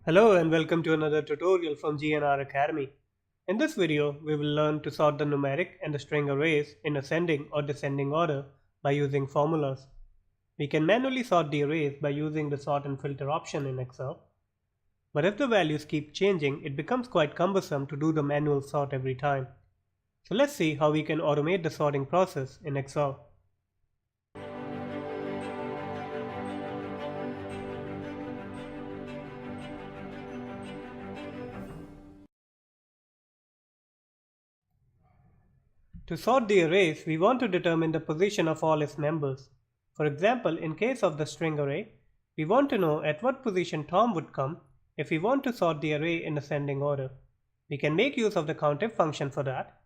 Hello and welcome to another tutorial from GNR Academy. In this video, we will learn to sort the numeric and the string arrays in ascending or descending order by using formulas. We can manually sort the arrays by using the sort and filter option in Excel. But if the values keep changing, it becomes quite cumbersome to do the manual sort every time. So let's see how we can automate the sorting process in Excel. To sort the arrays, we want to determine the position of all its members. For example, in case of the string array, we want to know at what position Tom would come if we want to sort the array in ascending order. We can make use of the COUNTIF function for that.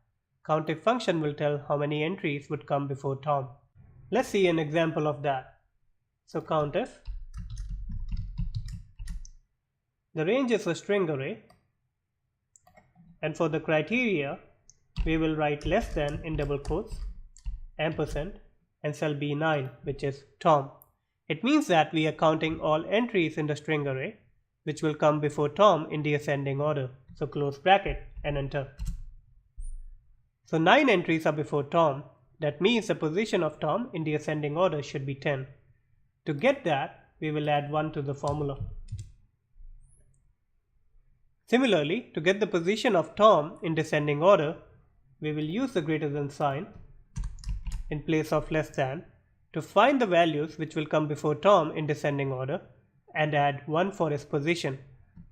COUNTIF function will tell how many entries would come before Tom. Let's see an example of that. So COUNTIF, the range is a string array, and for the criteria, we will write less than in double quotes, ampersand, and cell B9, which is Tom. It means that we are counting all entries in the string array, which will come before Tom in the ascending order. So close bracket and enter. So 9 entries are before Tom. That means the position of Tom in the ascending order should be 10. To get that, we will add 1 to the formula. Similarly, to get the position of Tom in descending order, we will use the greater than sign in place of less than to find the values which will come before Tom in descending order and add 1 for his position.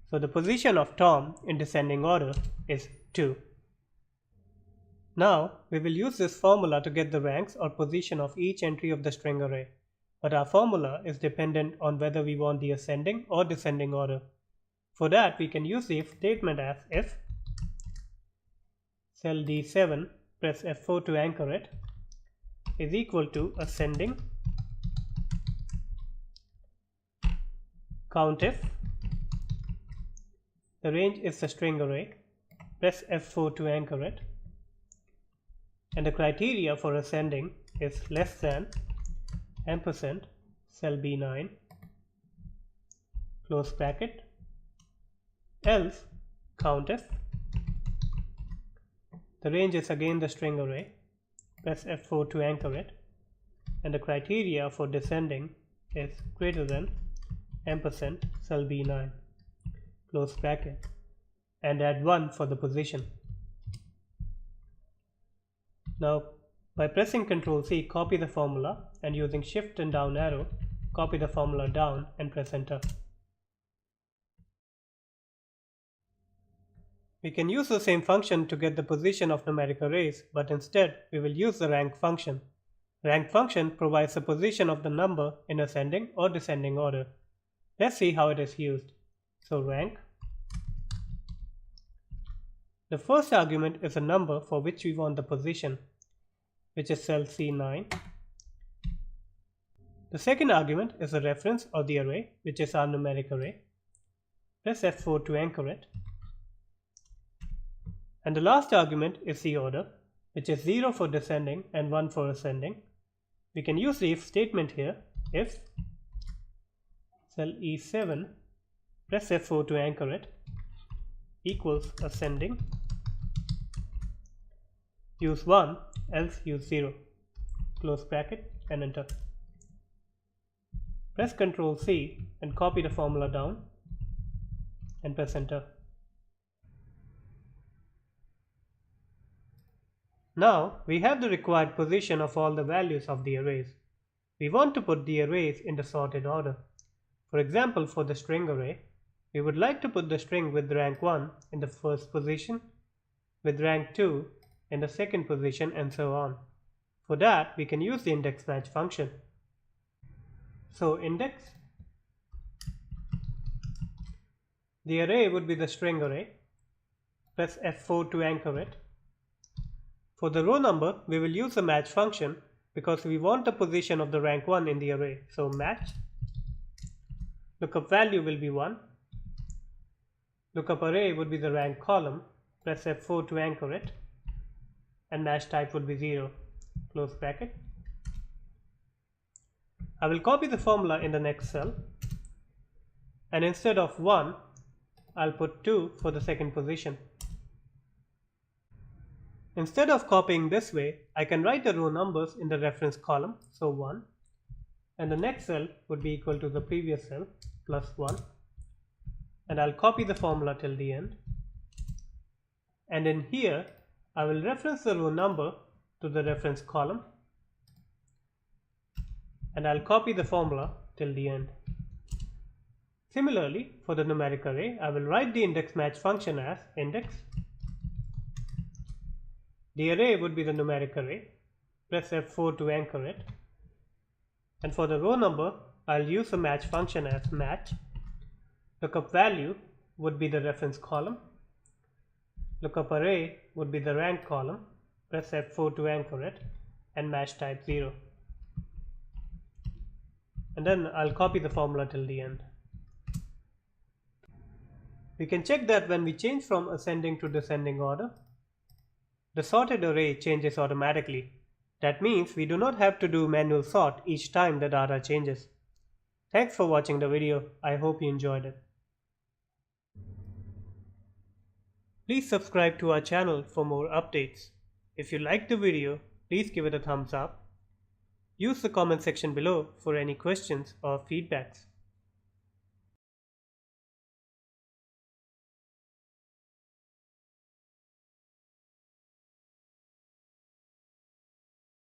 So the position of Tom in descending order is 2. Now we will use this formula to get the ranks or position of each entry of the string array, but our formula is dependent on whether we want the ascending or descending order. For that, we can use the if statement as if cell D7, press F4 to anchor it, is equal to ascending COUNTIF, the range is the string array, press F4 to anchor it, and the criteria for ascending is less than, ampersand, cell B9, close bracket, else COUNTIF, the range is again the string array, press F4 to anchor it, and the criteria for descending is greater than, ampersand, cell B9, close bracket, and add 1 for the position. Now, by pressing Ctrl C, copy the formula, and using Shift and down arrow, copy the formula down and press enter. We can use the same function to get the position of numeric arrays, but instead we will use the rank function. Rank function provides the position of the number in ascending or descending order. Let's see how it is used. So rank. The first argument is a number for which we want the position, which is cell C9. The second argument is a reference of the array, which is our numeric array. Press F4 to anchor it. And the last argument is the order, which is 0 for descending and 1 for ascending. We can use the if statement here. If cell E7, press F4 to anchor it, equals ascending, use 1, else use 0, close bracket and enter. Press Ctrl C and copy the formula down and press enter. Now we have the required position of all the values of the arrays. We want to put the arrays in the sorted order. For example, for the string array, we would like to put the string with rank 1 in the first position, with rank 2 in the second position, and so on. For that, we can use the index match function. So index, the array would be the string array. Press F4 to anchor it. For the row number, we will use the match function because we want the position of the rank 1 in the array. So match, lookup value will be 1. Lookup array would be the rank column. Press F4 to anchor it. And match type would be 0. Close bracket. I will copy the formula in the next cell. And instead of 1, I'll put 2 for the second position. Instead of copying this way, I can write the row numbers in the reference column, so 1, and the next cell would be equal to the previous cell plus 1, and I'll copy the formula till the end, and in here I will reference the row number to the reference column, and I'll copy the formula till the end. Similarly, for the numeric array, I will write the index match function as index. The array would be the numeric array. Press F4 to anchor it. And for the row number, I'll use the match function as match. Lookup value would be the reference column. Lookup array would be the rank column. Press F4 to anchor it and match type 0. And then I'll copy the formula till the end. We can check that when we change from ascending to descending order, the sorted array changes automatically. That means we do not have to do manual sort each time the data changes. Thanks for watching the video. I hope you enjoyed it. Please subscribe to our channel for more updates. If you liked the video, please give it a thumbs up. Use the comment section below for any questions or feedbacks.